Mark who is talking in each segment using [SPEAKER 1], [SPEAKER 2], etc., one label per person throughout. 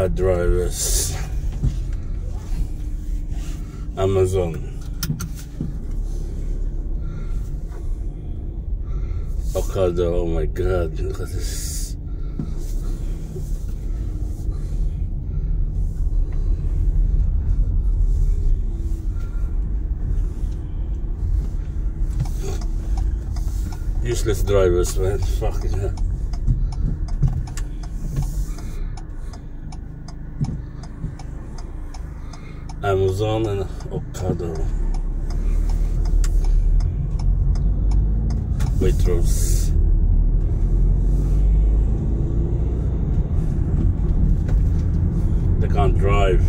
[SPEAKER 1] bad drivers. Amazon. Okada, oh my god, look at this. Useless drivers, man. Fucking hell. Amazon and Okada. Waitrose. They can't drive.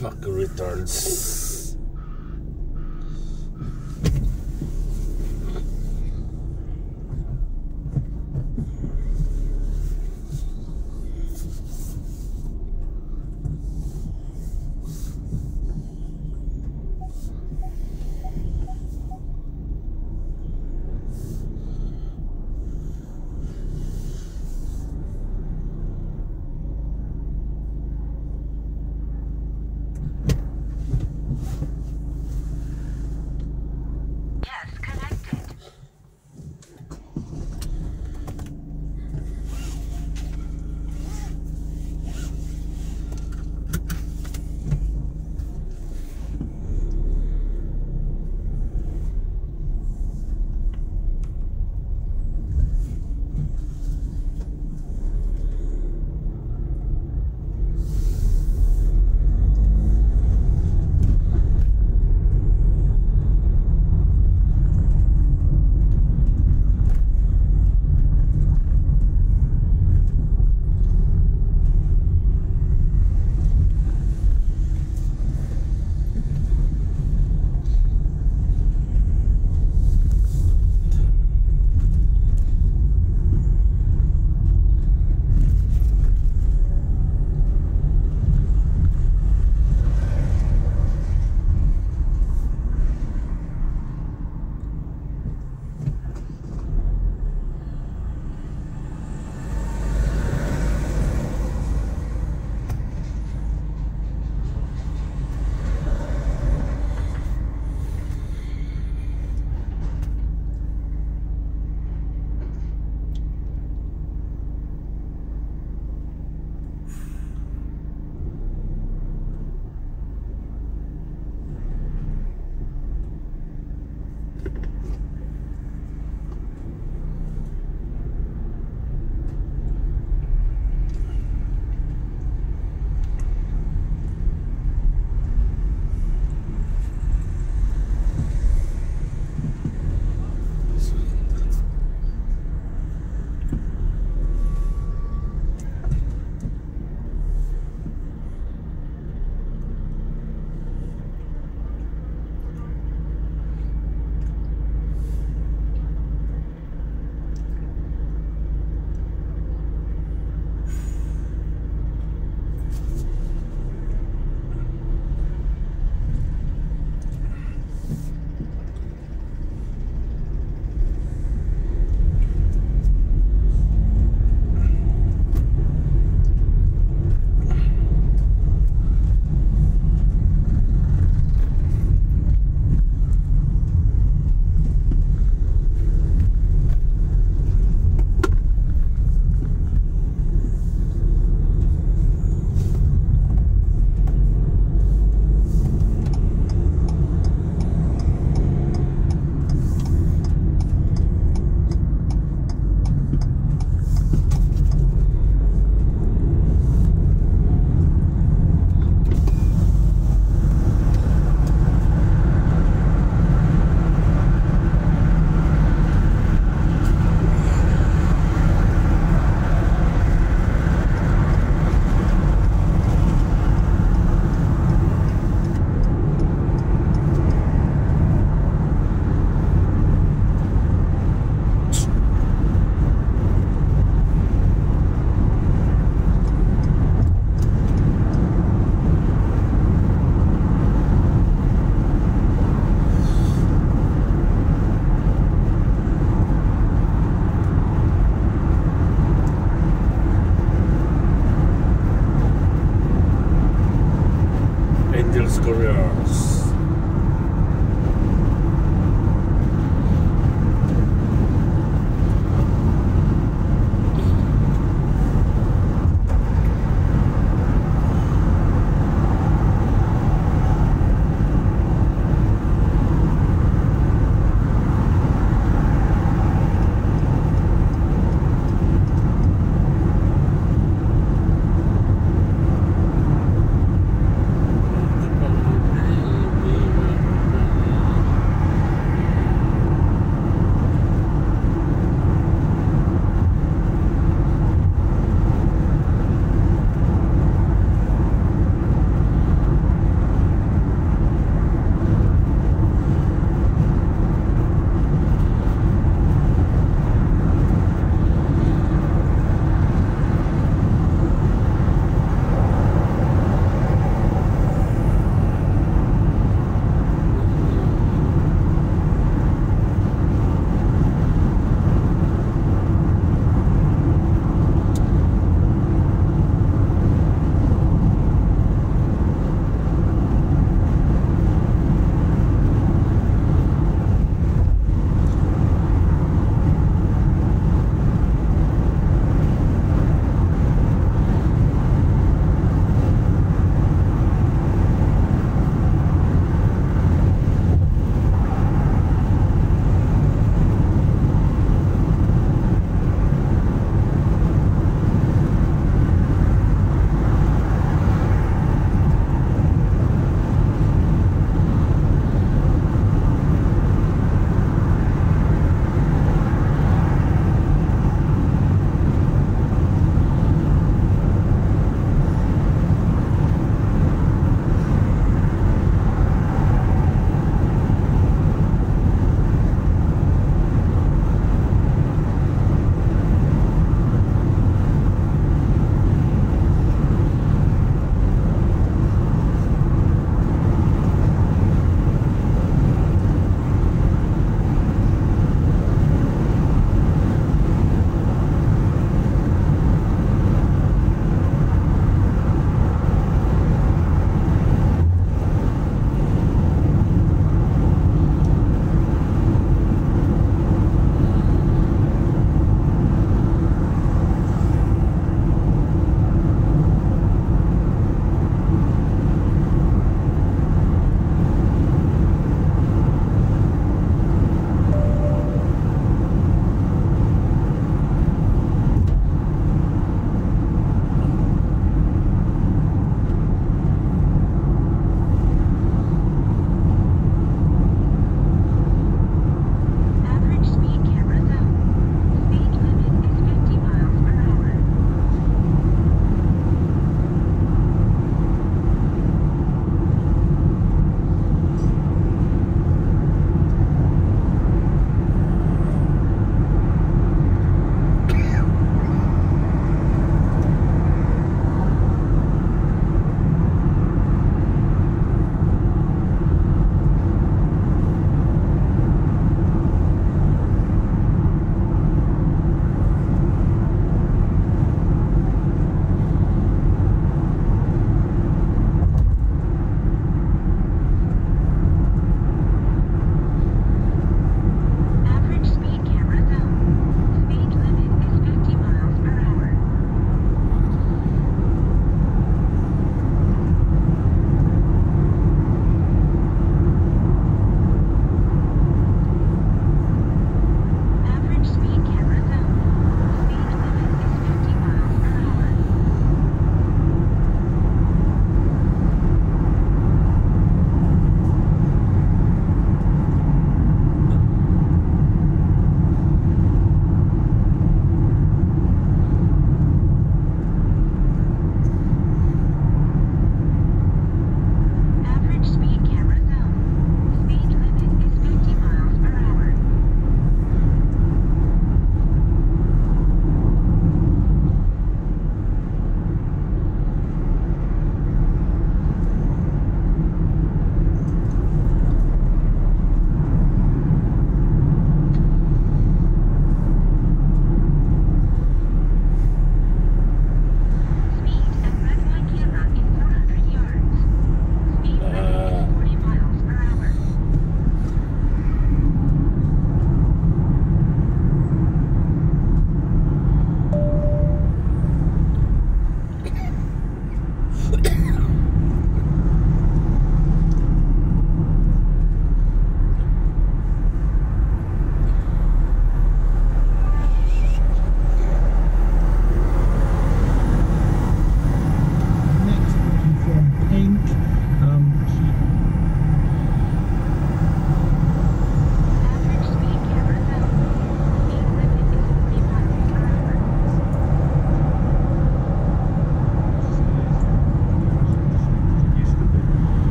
[SPEAKER 1] Fucking retards.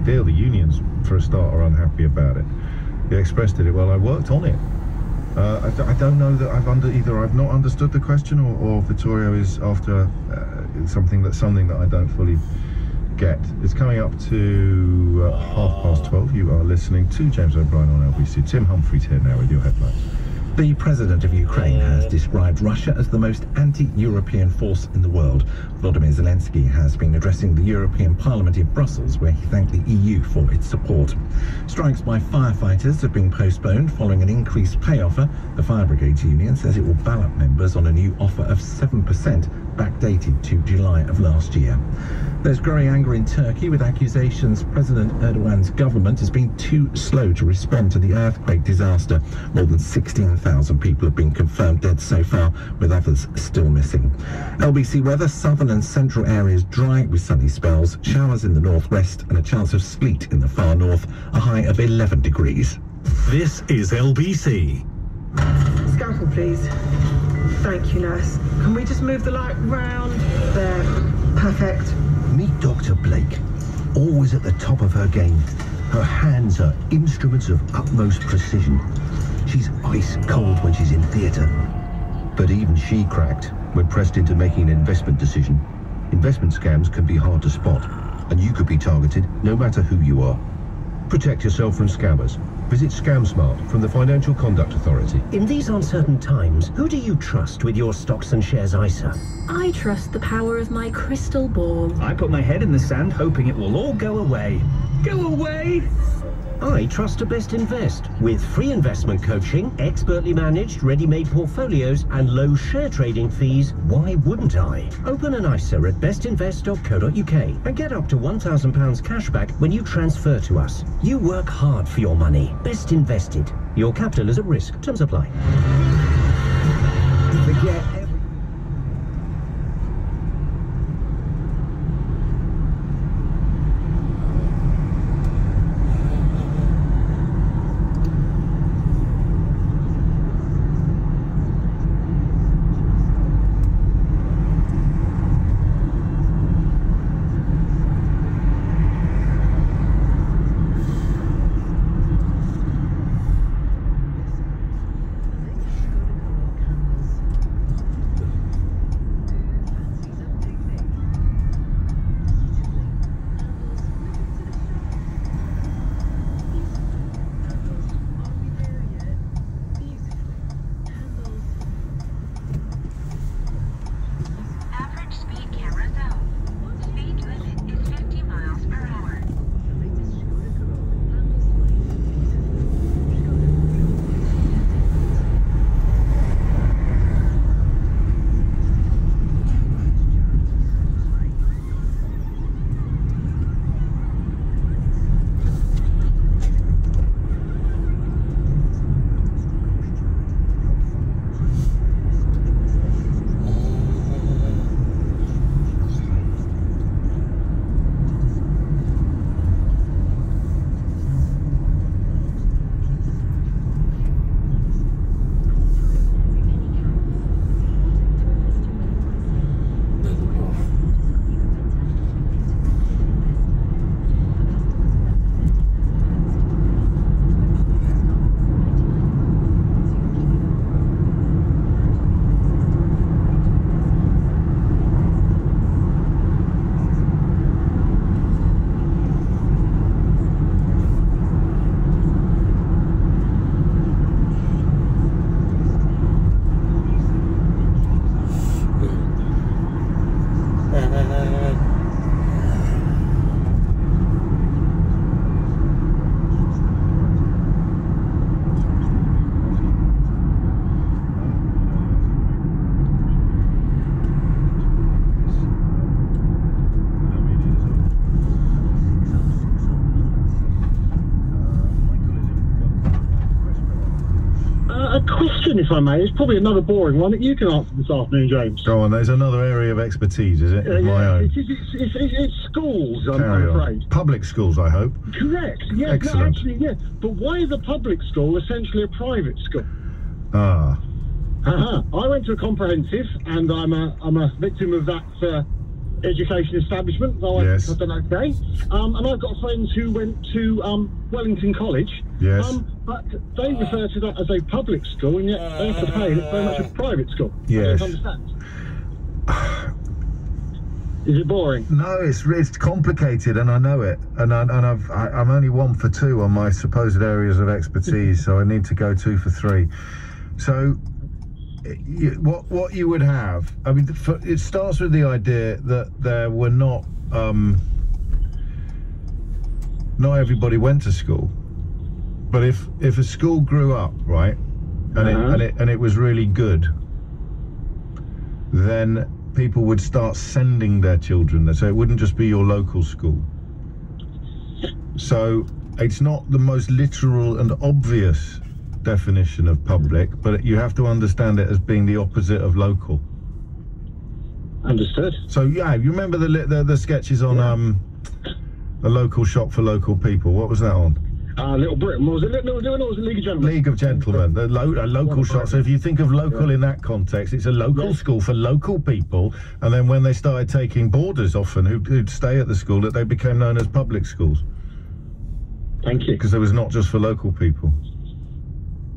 [SPEAKER 2] deal. The unions, for a start, are unhappy about it. The Express did it. Well, I worked on it. I don't know that either I've not understood the question, or Vittorio is after something that I don't fully get. It's coming up to 12:30. You are listening to James O'Brien on LBC. Tim Humphries here now with your headlines.
[SPEAKER 3] The president of Ukraine has described Russia as the most anti-European force in the world. Volodymyr Zelensky has been addressing the European Parliament in Brussels, where he thanked the EU for its support. Strikes by firefighters have been postponed following an increased pay offer. The Fire Brigades Union says it will ballot members on a new offer of 7%, backdated to July of last year. There's growing anger in Turkey, with accusations President Erdogan's government has been too slow to respond to the earthquake disaster. More than 16,000 people have been confirmed dead so far, with others still missing. LBC weather: southern and central areas dry with sunny spells, showers in the northwest and a chance of sleet in the far north, a high of 11 degrees.
[SPEAKER 4] This is LBC.
[SPEAKER 5] Scalpel, please. Thank you, nurse. Can we just move the light round? There. Perfect.
[SPEAKER 6] Meet Dr. Blake, always at the top of her game. Her hands are instruments of utmost precision. She's ice cold when she's in theatre. But even she cracked when pressed into making an investment decision. Investment scams can be hard to spot, and you could be targeted no matter who you are. Protect yourself from scammers. Visit ScamSmart from the Financial Conduct Authority.
[SPEAKER 7] In these uncertain times, who do you trust with your stocks and shares ISA?
[SPEAKER 8] I trust the power of my crystal ball.
[SPEAKER 9] I put my head in the sand hoping it will all go away. Go away!
[SPEAKER 7] I trust to Best Invest. With free investment coaching, expertly managed ready-made portfolios and low share trading fees, why wouldn't I? Open an ISA at bestinvest.co.uk and get up to £1,000 cash back when you transfer to us. You work hard for your money. Best Invested. Your capital is at risk. Terms apply.
[SPEAKER 6] Forget
[SPEAKER 10] question, if I may. It's probably another boring one that you can answer this afternoon, James.
[SPEAKER 2] Go on, there's another area of expertise, is it? My own.
[SPEAKER 10] It's schools, I'm
[SPEAKER 2] afraid. Public schools, I hope.
[SPEAKER 10] Correct, yeah.
[SPEAKER 2] Excellent.
[SPEAKER 10] No, actually, yeah. But why is a public school essentially a private school?
[SPEAKER 2] Ah.
[SPEAKER 10] I went to a comprehensive, and I'm a victim of that education establishment. So
[SPEAKER 2] Yes.
[SPEAKER 10] I've done okay. And I've got friends who went to Wellington College.
[SPEAKER 2] Yes.
[SPEAKER 10] But they refer to that as a public school, and yet they have to pay, and it's very much a private school.
[SPEAKER 2] Yes.
[SPEAKER 10] I don't understand. Is it boring?
[SPEAKER 2] No, it's complicated, and I know it. And I'm only 1 for 2 on my supposed areas of expertise, so I need to go 2 for 3. So, what you would have, I mean, it starts with the idea that there were not everybody went to school, but if a school grew up, right, and it was really good, then people would start sending their children there, so it wouldn't just be your local school. So it's not the most literal and obvious definition of public, but you have to understand it as being the opposite of local.
[SPEAKER 10] Understood.
[SPEAKER 2] So yeah, you remember the sketches on a local shop for local people? What was that on?
[SPEAKER 10] Little Britain. Was it Little Britain or was it League of Gentlemen?
[SPEAKER 2] League of Gentlemen. A local shop. So if you think of local in that context, it's a local school for local people. And then when they started taking boarders often who'd stay at the school, that they became known as public schools.
[SPEAKER 10] Thank you.
[SPEAKER 2] Because it was not just for local people.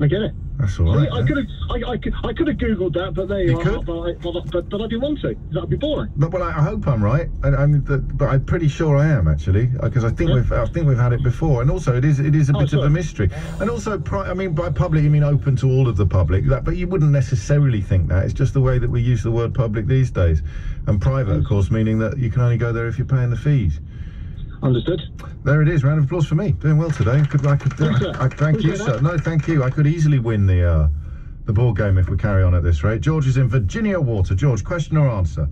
[SPEAKER 10] I get it.
[SPEAKER 2] That's all right.
[SPEAKER 10] I could have googled that, but there you are.
[SPEAKER 2] could?
[SPEAKER 10] But I didn't want to. That'd be boring.
[SPEAKER 2] But well, I hope I'm right. But I'm pretty sure I am actually, because I think we've had it before. And also, it is a bit of a mystery. And also, I mean, by public you mean open to all of the public. But you wouldn't necessarily think that. It's just the way that we use the word public these days. And private, of course, meaning that you can only go there if you're paying the fees.
[SPEAKER 10] Understood.
[SPEAKER 2] There it is. Round of applause for me. Doing well today. Thank you, sir. No, thank you. I could easily win the board game if we carry on at this rate. George is in Virginia Water. George, question or answer?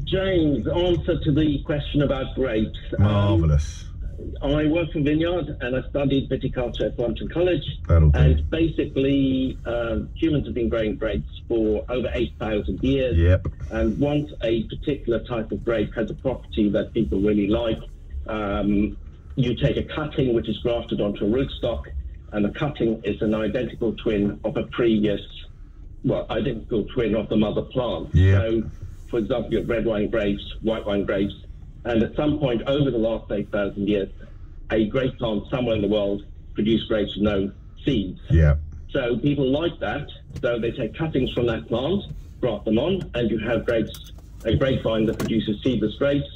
[SPEAKER 11] James, answer to the question about grapes.
[SPEAKER 2] Marvellous.
[SPEAKER 11] I work for Vineyard and I studied viticulture at Wanstead College.
[SPEAKER 2] That'll do.
[SPEAKER 11] And basically, humans have been growing grapes for over 8,000 years.
[SPEAKER 2] Yep.
[SPEAKER 11] And once a particular type of grape has a property that people really like, you take a cutting which is grafted onto a rootstock, and the cutting is an identical twin of a previous, identical twin of the mother plant.
[SPEAKER 2] Yeah.
[SPEAKER 11] So, for example, you have red wine grapes, white wine grapes, and at some point over the last 8,000 years, a grape plant somewhere in the world produced grapes with no seeds.
[SPEAKER 2] Yeah.
[SPEAKER 11] So people like that, so they take cuttings from that plant, graft them on, and you have grapes, a grapevine that produces seedless grapes.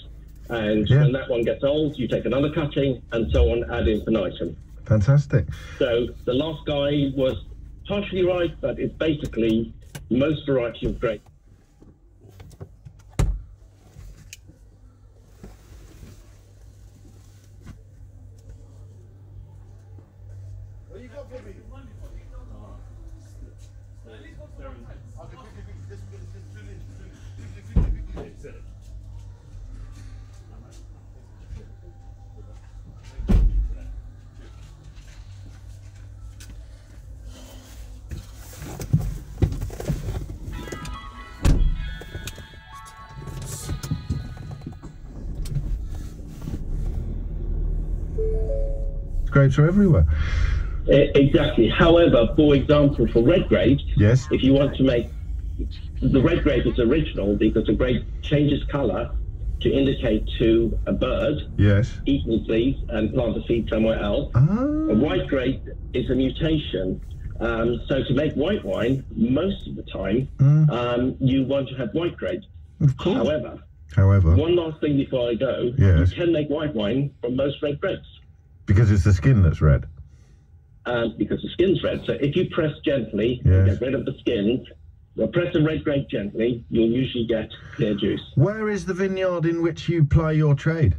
[SPEAKER 11] And when that one gets old, you take another cutting, and so on ad infinitum.
[SPEAKER 2] Fantastic.
[SPEAKER 11] So the last guy was partially right, but it's basically most variety of grapes.
[SPEAKER 2] What you got for me? Grapes are everywhere.
[SPEAKER 11] Exactly. However, for example, for red grapes,
[SPEAKER 2] yes,
[SPEAKER 11] if you want to make the red grape is original because the grape changes color to indicate to a bird,
[SPEAKER 2] yes,
[SPEAKER 11] eat its leaves and plant a seed somewhere else. A white grape is a mutation. So to make white wine, most of the time, you want to have white grapes.
[SPEAKER 2] Of course.
[SPEAKER 11] However, one last thing before I go,
[SPEAKER 2] yes,
[SPEAKER 11] you can make white wine from most red grapes.
[SPEAKER 2] Because it's the skin that's red.
[SPEAKER 11] Because the skin's red. So if you press gently, get rid of the skins, press a red grape gently, you'll usually get clear juice.
[SPEAKER 2] Where is the vineyard in which you ply your trade?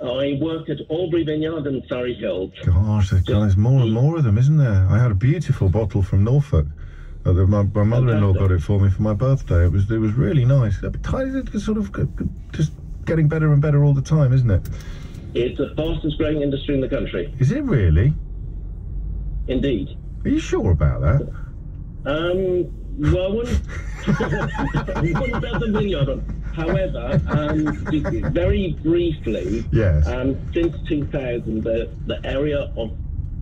[SPEAKER 11] I work at Albury Vineyard in Surrey Hills.
[SPEAKER 2] Gosh, there's more and more of them, isn't there? I had a beautiful bottle from Norfolk. My mother-in-law got it for me for my birthday. It was really nice. It's sort of just getting better and better all the time, isn't it?
[SPEAKER 11] It's the fastest growing industry in the country.
[SPEAKER 2] Is it really?
[SPEAKER 11] Indeed.
[SPEAKER 2] Are you sure about that?
[SPEAKER 11] Well, I wouldn't bet the vineyard on. However, very briefly,
[SPEAKER 2] yes,
[SPEAKER 11] since 2000, the area of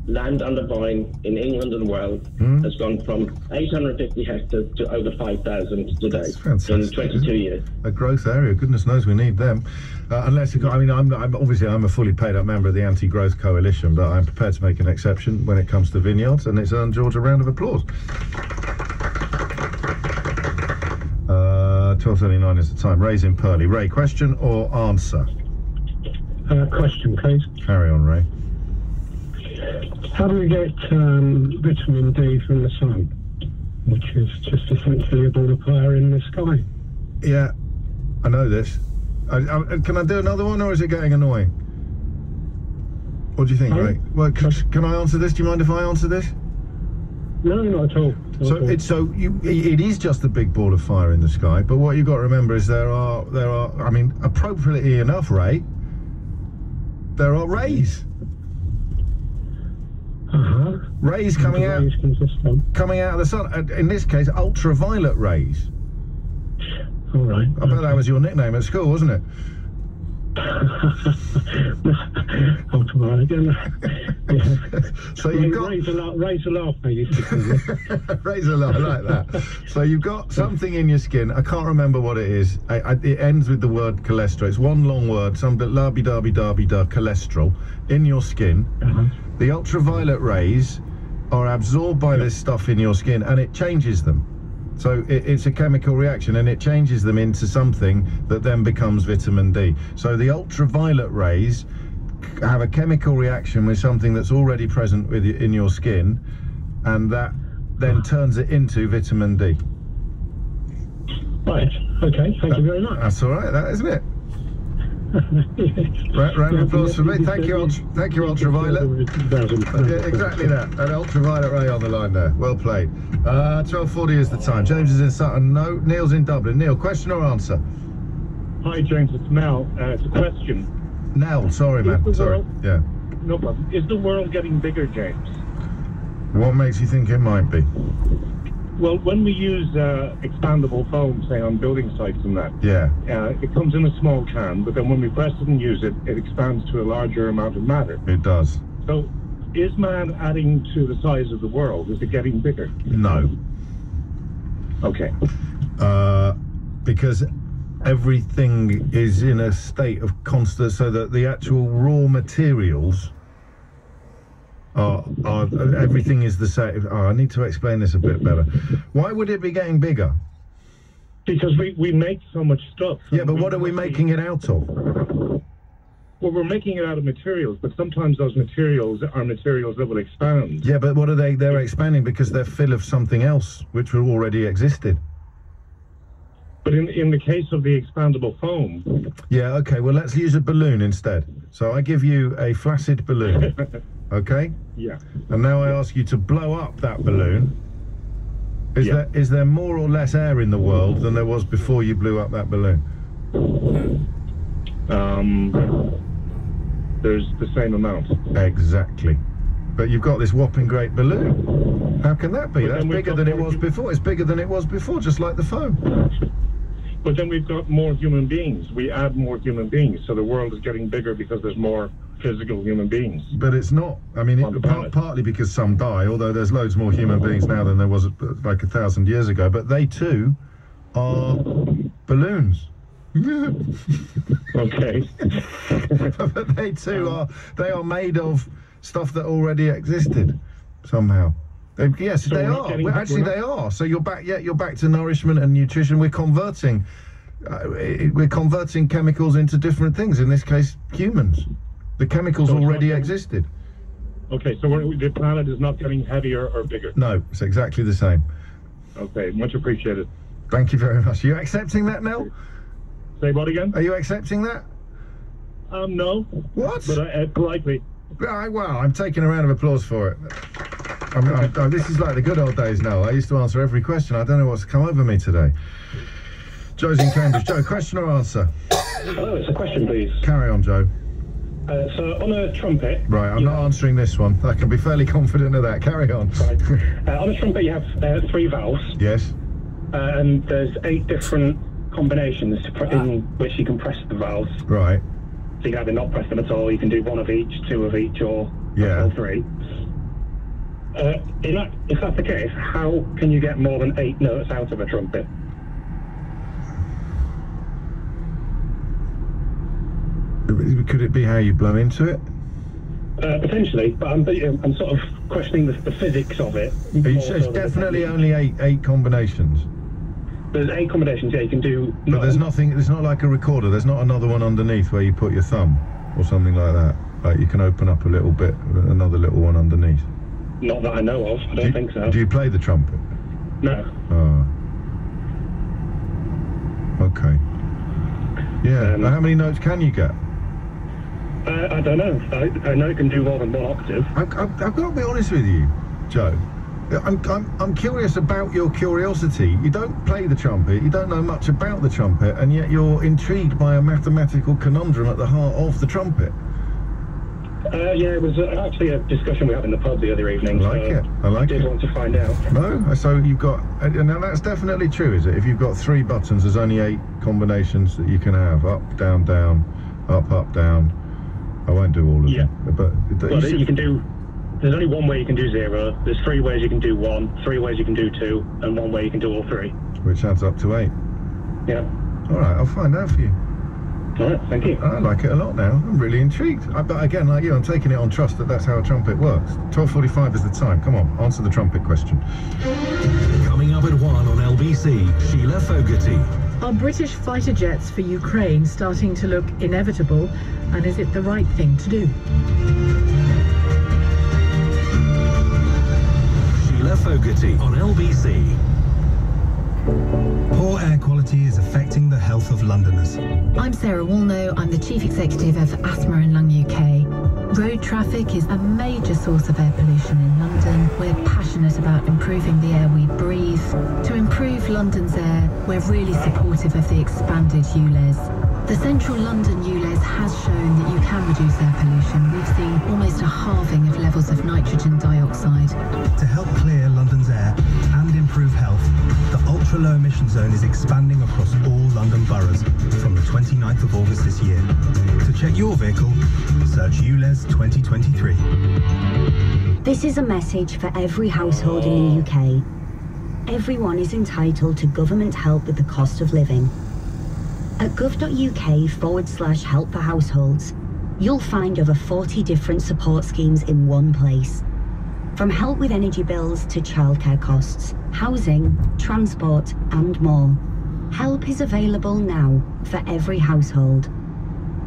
[SPEAKER 11] land under vine in England and Wales has gone from 850 hectares to over 5,000 today in 22 years.
[SPEAKER 2] A growth area. Goodness knows we need them. Unless you've got, I mean, I'm obviously I'm a fully paid up member of the Anti-Growth Coalition, but I'm prepared to make an exception when it comes to vineyards, and it's earned George a round of applause. 12:39 is the time. Ray's in Purley. Ray, question or answer?
[SPEAKER 10] Question, please.
[SPEAKER 2] Carry on, Ray.
[SPEAKER 10] How do we get vitamin D from the sun, which is just essentially a ball of fire in the sky?
[SPEAKER 2] Yeah, I know this. Can I do another one, or is it getting annoying? What do you think, Ray? Well, can I answer this? Do you mind if I answer this?
[SPEAKER 10] No, not at all.
[SPEAKER 2] It is just a big ball of fire in the sky. But what you've got to remember is there are. I mean, appropriately enough, Ray, there are rays. Rays coming out of the sun. In this case, ultraviolet rays.
[SPEAKER 10] All right.
[SPEAKER 2] I bet that was your nickname at school, wasn't it?
[SPEAKER 10] Ultraviolet. Yeah.
[SPEAKER 2] So you've got
[SPEAKER 10] raise a laugh, I used to call it.
[SPEAKER 2] raise a laugh, I like that. So you've got something in your skin. I can't remember what it is. It ends with the word cholesterol. It's one long word. Some la-bi-da-bi-da-bi-da cholesterol in your skin. The ultraviolet rays are absorbed by this stuff in your skin, and it changes them. So it's a chemical reaction, and it changes them into something that then becomes vitamin D. So the ultraviolet rays have a chemical reaction with something that's already present in your skin, and that then turns it into vitamin D.
[SPEAKER 10] Right. Okay. Thank you very much.
[SPEAKER 2] That's all right, that isn't it? Round of applause for me. Thank you, ultraviolet. Yeah, exactly that. An ultraviolet ray on the line there. Well played. 12:40 is the time. James is in Sutton. No, Neil's in Dublin. Neil, question or answer?
[SPEAKER 12] Hi, James. It's Mel. It's a question.
[SPEAKER 2] Nell, sorry, man. Sorry. Yeah.
[SPEAKER 12] No problem. Is the world getting bigger, James?
[SPEAKER 2] What makes you think it might be?
[SPEAKER 12] Well, when we use expandable foam, say on building sites and that, it comes in a small can, but then when we press it and use it, it expands to a larger amount of matter.
[SPEAKER 2] It does.
[SPEAKER 12] So, is man adding to the size of the world? Is it getting bigger?
[SPEAKER 2] No.
[SPEAKER 12] Okay.
[SPEAKER 2] Because everything is in a state of constant, so that the actual raw materials everything is the same. I need to explain this a bit better. Why would it be getting bigger?
[SPEAKER 12] Because we make so much stuff.
[SPEAKER 2] Yeah, but what are we making it out of?
[SPEAKER 12] Well, we're making it out of materials, but sometimes those materials are materials that will expand.
[SPEAKER 2] Yeah, but what are they? They're expanding because they're full of something else which already existed.
[SPEAKER 12] But in the case of the expandable foam...
[SPEAKER 2] Yeah, okay, well, let's use a balloon instead. So I give you a flaccid balloon, okay?
[SPEAKER 12] Yeah.
[SPEAKER 2] And now I ask you to blow up that balloon. Is there more or less air in the world than there was before you blew up that balloon?
[SPEAKER 12] There's the same amount.
[SPEAKER 2] Exactly. But you've got this whopping great balloon. How can that be? That's bigger than it was before. It's bigger than it was before, just like the foam.
[SPEAKER 12] But then we've got more human beings. We add more human beings, so the world is getting bigger because there's more physical human beings.
[SPEAKER 2] But it's not. I mean, partly because some die, although there's loads more human beings now than there was like 1,000 years ago. But they too are balloons.
[SPEAKER 12] Okay.
[SPEAKER 2] But they too are made of stuff that already existed somehow. Yes, so they are. Well, actually, they are. So you're back. Yeah, you're back to nourishment and nutrition. We're converting chemicals into different things. In this case, humans. The chemicals already existed.
[SPEAKER 12] Okay, so the planet is not getting heavier or bigger.
[SPEAKER 2] No, it's exactly the same.
[SPEAKER 12] Okay, much appreciated.
[SPEAKER 2] Thank you very much. Are you accepting that, Nell?
[SPEAKER 12] Say what again?
[SPEAKER 2] Are you accepting that?
[SPEAKER 12] No.
[SPEAKER 2] What?
[SPEAKER 12] But politely.
[SPEAKER 2] Well, I'm taking a round of applause for it. This is like the good old days now. I used to answer every question. I don't know what's come over me today. Joe's in Cambridge. Joe, question or answer?
[SPEAKER 13] Hello, it's a question, please.
[SPEAKER 2] Carry on, Joe.
[SPEAKER 13] So on a trumpet...
[SPEAKER 2] Right, I'm not answering this one. I can be fairly confident of that. Carry on.
[SPEAKER 13] Right. On a trumpet, you have 3 valves.
[SPEAKER 2] Yes.
[SPEAKER 13] And there's 8 different combinations in which you can press the valves.
[SPEAKER 2] Right.
[SPEAKER 13] So you can either not press them at all, you can do 1 of each, 2 of each, or all 3. If that's the case, how can you get more than 8 notes out of a trumpet?
[SPEAKER 2] Could it be how you blow into it?
[SPEAKER 13] Potentially, but I'm sort of questioning the physics of it.
[SPEAKER 2] It's definitely only eight combinations.
[SPEAKER 13] There's 8 combinations, yeah, you can do...
[SPEAKER 2] But there's nothing, it's not like a recorder, there's not another one underneath where you put your thumb or something like that. Like you can open up a little bit, another little one underneath.
[SPEAKER 13] Not that I know of, I don't think so.
[SPEAKER 2] Do you play the trumpet?
[SPEAKER 13] No.
[SPEAKER 2] Oh. Okay. Yeah, how many notes can you get?
[SPEAKER 13] I don't know. I know it can do more than 1 octave.
[SPEAKER 2] I've got to be honest with you, Joe. I'm curious about your curiosity. You don't play the trumpet, you don't know much about the trumpet, and yet you're intrigued by a mathematical conundrum at the heart of the trumpet.
[SPEAKER 13] Yeah, it was actually a discussion we had in the pub the other evening.
[SPEAKER 2] I like it.
[SPEAKER 13] I did want to find out.
[SPEAKER 2] No? So you've got... Now that's definitely true, is it? If you've got 3 buttons, there's only 8 combinations that you can have. Up, down, down, up, up, down. I won't do all of them. But
[SPEAKER 13] you can do... There's only 1 way you can do 0. There's 3 ways you can do 1, 3 ways you can do 2, and 1 way you can do all 3.
[SPEAKER 2] Which adds up to 8.
[SPEAKER 13] Yeah.
[SPEAKER 2] All right, I'll find out for you.
[SPEAKER 13] All right, thank you.
[SPEAKER 2] I like it a lot now. I'm really intrigued. But again, like you, I'm taking it on trust that that's how a trumpet works. 12:45 is the time. Come on, answer the trumpet question.
[SPEAKER 4] Coming up at 1 on LBC, Sheila Fogarty.
[SPEAKER 5] Are British fighter jets for Ukraine starting to look inevitable, and is it the right thing to do?
[SPEAKER 4] Sheila Fogarty on LBC.
[SPEAKER 14] Poor air quality is affecting the health of Londoners.
[SPEAKER 15] I'm Sarah Woolnough, I'm the Chief Executive of Asthma and Lung UK. Road traffic is a major source of air pollution in London. We're passionate about improving the air we breathe. To improve London's air, we're really supportive of the expanded ULEZ. The Central London ULEZ has shown that you can reduce air pollution. We've seen almost a halving of levels of nitrogen dioxide.
[SPEAKER 14] To help clear London's air and improve health, the ultra-low emission zone is expanding across all London boroughs from the 29th of August this year. To check your vehicle, search ULEZ 2023.
[SPEAKER 16] This is a message for every household in the UK. Everyone is entitled to government help with the cost of living. At gov.uk/help for households, you'll find over 40 different support schemes in one place. From help with energy bills to childcare costs, housing, transport, and more. Help is available now for every household.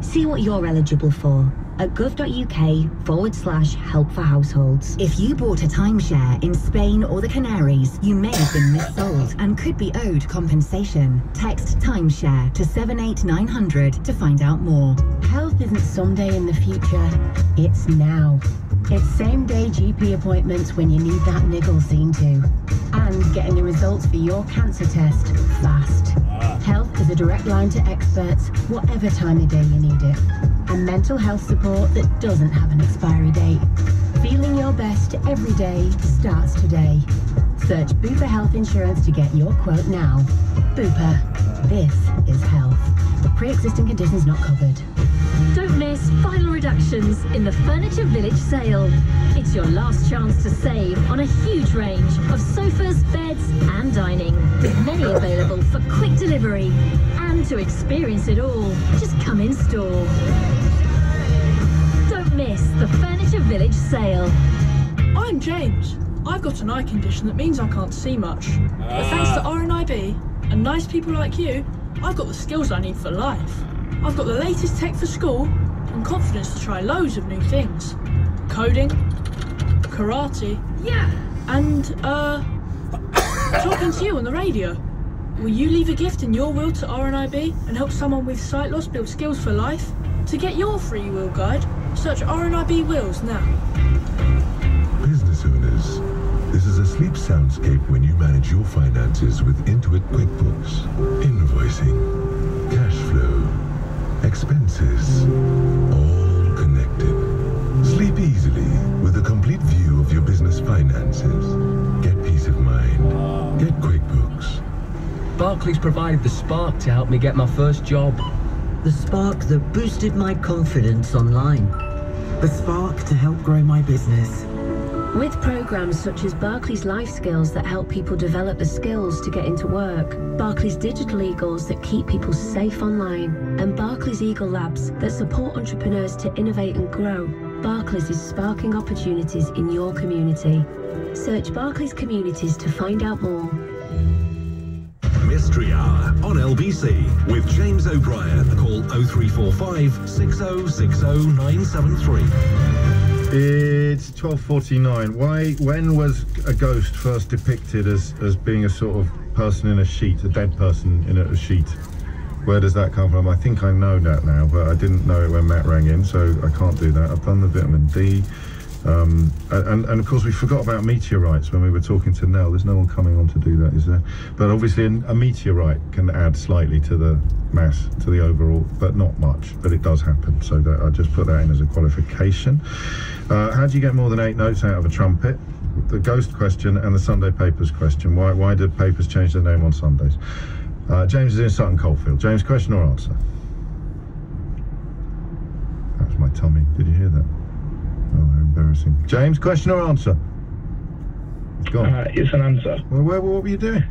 [SPEAKER 16] See what you're eligible for at gov.uk/help for households.
[SPEAKER 15] If you bought a timeshare in Spain or the Canaries, you may have been missold and could be owed compensation. Text timeshare to 78900 to find out more. Health isn't someday in the future, it's now. It's same-day GP appointments when you need that niggle seen to. And getting the results for your cancer test fast. Health is a direct line to experts, whatever time of day you need it. And mental health support that doesn't have an expiry date. Feeling your best every day starts today. Search Bupa Health Insurance to get your quote now. Bupa. This is health. Pre-existing conditions not covered.
[SPEAKER 8] Don't miss final reductions in the Furniture Village sale. It's your last chance to save on a huge range of sofas, beds and dining, with many available for quick delivery. And to experience it all, just come in store. Don't miss the Furniture Village sale.
[SPEAKER 17] I'm James. I've got an eye condition that means I can't see much. But thanks to RNIB and nice people like you, I've got the skills I need for life. I've got the latest tech for school and confidence to try loads of new things. Coding, karate, and, talking to you on the radio. Will you leave a gift in your will to RNIB and help someone with sight loss build skills for life? To get your free will guide, search RNIB Wills now.
[SPEAKER 18] Business owners, this is a sleep soundscape when you manage your finances with Intuit QuickBooks. Invoicing, cash flow, expenses, all connected. Sleep easily with a complete view of your business finances. Get peace of mind. Get QuickBooks.
[SPEAKER 19] Barclays provided the spark to help me get my first job.
[SPEAKER 20] The spark that boosted my confidence online. The spark to help grow my business.
[SPEAKER 21] With programs such as Barclays Life Skills that help people develop the skills to get into work, Barclays Digital Eagles that keep people safe online, and Barclays Eagle Labs that support entrepreneurs to innovate and grow, Barclays is sparking opportunities in your community. Search Barclays Communities to find out more.
[SPEAKER 4] Mystery Hour on LBC with James O'Brien. Call 0345 6060 973.
[SPEAKER 2] It's 12:49. When was a ghost first depicted as being a sort of person in a sheet, a dead person in a sheet? Where does that come from? I think I know that now, but I didn't know it when Matt rang in, so I can't do that. I've done the vitamin D. And of course we forgot about meteorites when we were talking to Nell. There's no one coming on to do that, is there? But obviously a meteorite can add slightly to the mass, to the overall, but not much. But it does happen, so that I just put that in as a qualification. How do you get more than 8 notes out of a trumpet? The ghost question and the Sunday Papers question. Why did papers change their name on Sundays? James is in Sutton Coldfield. James, question or answer? That was my tummy. Did you hear that? Oh, how embarrassing. James, question or answer? Go on.
[SPEAKER 22] It's an answer.
[SPEAKER 2] Well, what were you doing?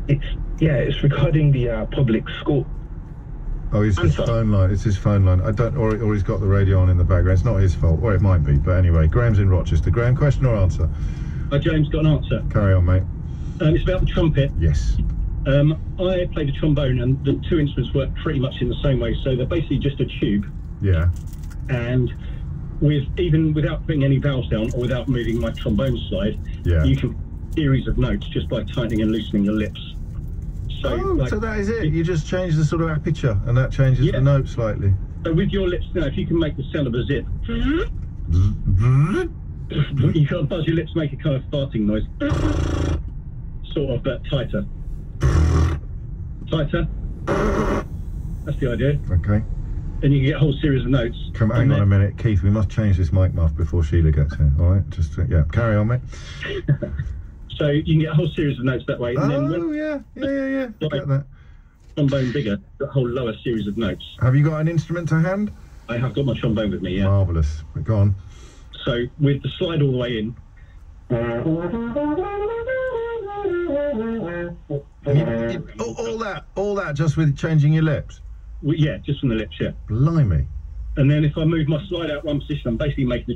[SPEAKER 22] It's regarding the public school.
[SPEAKER 2] Oh, it's his phone line. It's his phone line. I don't, or he's got the radio on in the background. It's not his fault, or it might be. But anyway, Graham's in Rochester. Graham, question or answer?
[SPEAKER 23] James, got an answer.
[SPEAKER 2] Carry on, mate.
[SPEAKER 23] It's about the trumpet.
[SPEAKER 2] Yes.
[SPEAKER 23] I played the trombone, and the two instruments work pretty much in the same way. So they're basically just a tube.
[SPEAKER 2] Yeah.
[SPEAKER 23] And even without putting any valves down or without moving my trombone slide, you can series of notes just by tightening and loosening your lips. So,
[SPEAKER 2] so that is it. You just change the sort of aperture, and that changes the note slightly.
[SPEAKER 23] So with your lips now, if you can make the sound of a zip, you can't buzz your lips, make a kind of farting noise, sort of, but tighter. Tighter. That's the idea.
[SPEAKER 2] Okay.
[SPEAKER 23] Then you can get a whole series of notes.
[SPEAKER 2] Hang on a minute, Keith. We must change this mic muff before Sheila gets here. All right, just carry on, mate.
[SPEAKER 23] So you can get a whole series of notes that way. And then
[SPEAKER 2] yeah. I get that.
[SPEAKER 23] Trombone bigger, got a whole lower series of notes.
[SPEAKER 2] Have you got an instrument to hand?
[SPEAKER 23] I have got my trombone with me. Yeah.
[SPEAKER 2] Marvellous. Go on.
[SPEAKER 23] So with the slide all the way in.
[SPEAKER 2] All that just with changing your lips?
[SPEAKER 23] Well, yeah, just from the lips, yeah.
[SPEAKER 2] Blimey.
[SPEAKER 23] And then if I move my slide out one position, I'm basically making the